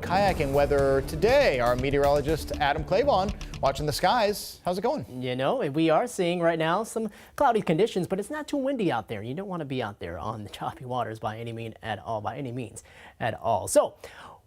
kayaking weather today. Our meteorologist Adam Claibon watching the skies. How's it going? You know, we are seeing right now some cloudy conditions, but it's not too windy out there. You don't want to be out there on the choppy waters by any means at all. So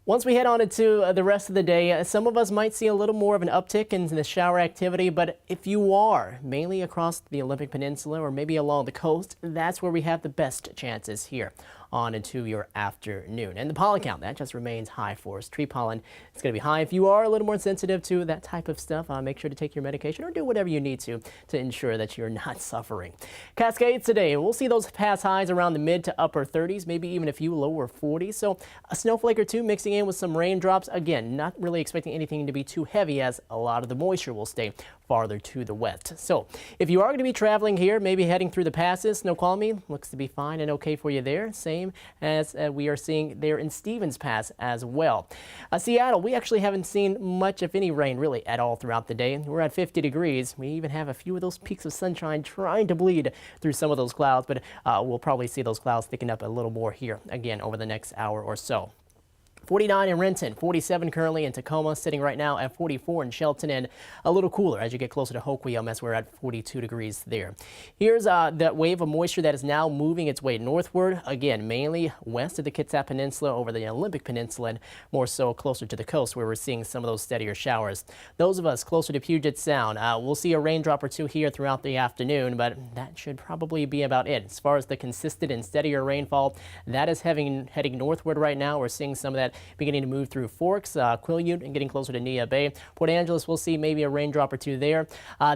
once we head on into the rest of the day, some of us might see a little more of an uptick in the shower activity, but if you are mainly across the Olympic Peninsula or maybe along the coast, that's where we have the best chances here on into your afternoon. And the pollen count, that just remains high for us. Tree pollen, it's going to be high. If you are a little more sensitive to that type of stuff, make sure to take your medication or do whatever you need to ensure that you're not suffering. Cascades today, we'll see those past highs around the mid to upper 30s, maybe even a few lower 40s. So a snowflake or two mixing in with some raindrops. Again, not really expecting anything to be too heavy as a lot of the moisture will stay farther to the west. So if you are going to be traveling here, maybe heading through the passes, Snoqualmie looks to be fine and okay for you there. Same as we are seeing there in Stevens Pass as well. Seattle, we actually haven't seen much of any rain really at all throughout the day. We're at 50 degrees. We even have a few of those peaks of sunshine trying to bleed through some of those clouds, but we'll probably see those clouds thicken up a little more here again over the next hour or so. 49 in Renton, 47 currently in Tacoma, sitting right now at 44 in Shelton, and a little cooler as you get closer to Hoquiam as we're at 42 degrees there. Here's that wave of moisture that is now moving its way northward, again, mainly west of the Kitsap Peninsula over the Olympic Peninsula and more so closer to the coast where we're seeing some of those steadier showers. Those of us closer to Puget Sound, we'll see a raindrop or two here throughout the afternoon, but that should probably be about it. As far as the consistent and steadier rainfall, that is heading northward right now. We're seeing some of that beginning to move through Forks, Quileute, and getting closer to Neah Bay. Port Angeles, we'll see maybe a raindrop or two there.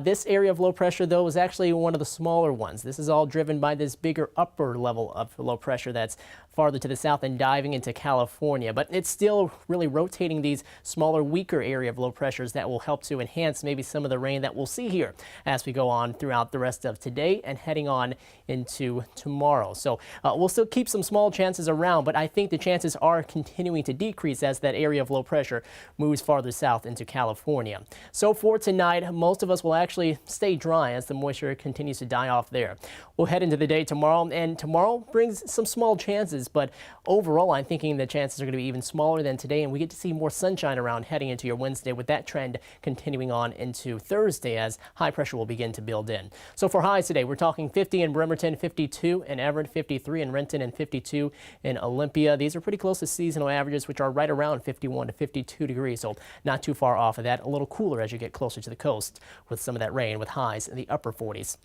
This area of low pressure, though, is actually one of the smaller ones. This is all driven by this bigger upper level of low pressure that's farther to the south and diving into California. But it's still really rotating these smaller, weaker area of low pressures that will help to enhance maybe some of the rain that we'll see here as we go on throughout the rest of today and heading on into tomorrow. So we'll still keep some small chances around, but I think the chances are continuing to decrease as that area of low pressure moves farther south into California. So for tonight, most of us will actually stay dry as the moisture continues to die off there. We'll head into the day tomorrow, and tomorrow brings some small chances, but overall I'm thinking the chances are going to be even smaller than today, and we get to see more sunshine around heading into your Wednesday, with that trend continuing on into Thursday as high pressure will begin to build in. So for highs today, we're talking 50 in Bremerton, 52 in Everett, 53 in Renton, and 52 in Olympia. These are pretty close to seasonal averages, which are right around 51 to 52 degrees, so not too far off of that. A little cooler as you get closer to the coast with some of that rain, with highs in the upper 40s.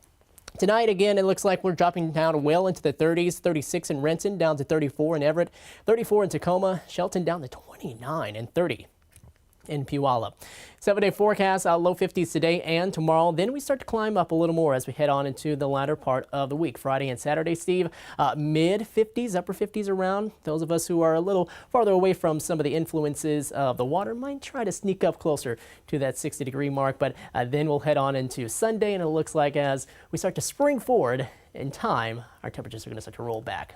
Tonight, again, it looks like we're dropping down well into the 30s, 36 in Renton, down to 34 in Everett, 34 in Tacoma, Shelton down to 29 and 30 in Puyallup. 7-day forecast, low 50s today and tomorrow. Then we start to climb up a little more as we head on into the latter part of the week. Friday and Saturday, Steve, mid 50s, upper 50s around. Those of us who are a little farther away from some of the influences of the water might try to sneak up closer to that 60-degree mark. But then we'll head on into Sunday, and it looks like as we start to spring forward in time, our temperatures are going to start to roll back.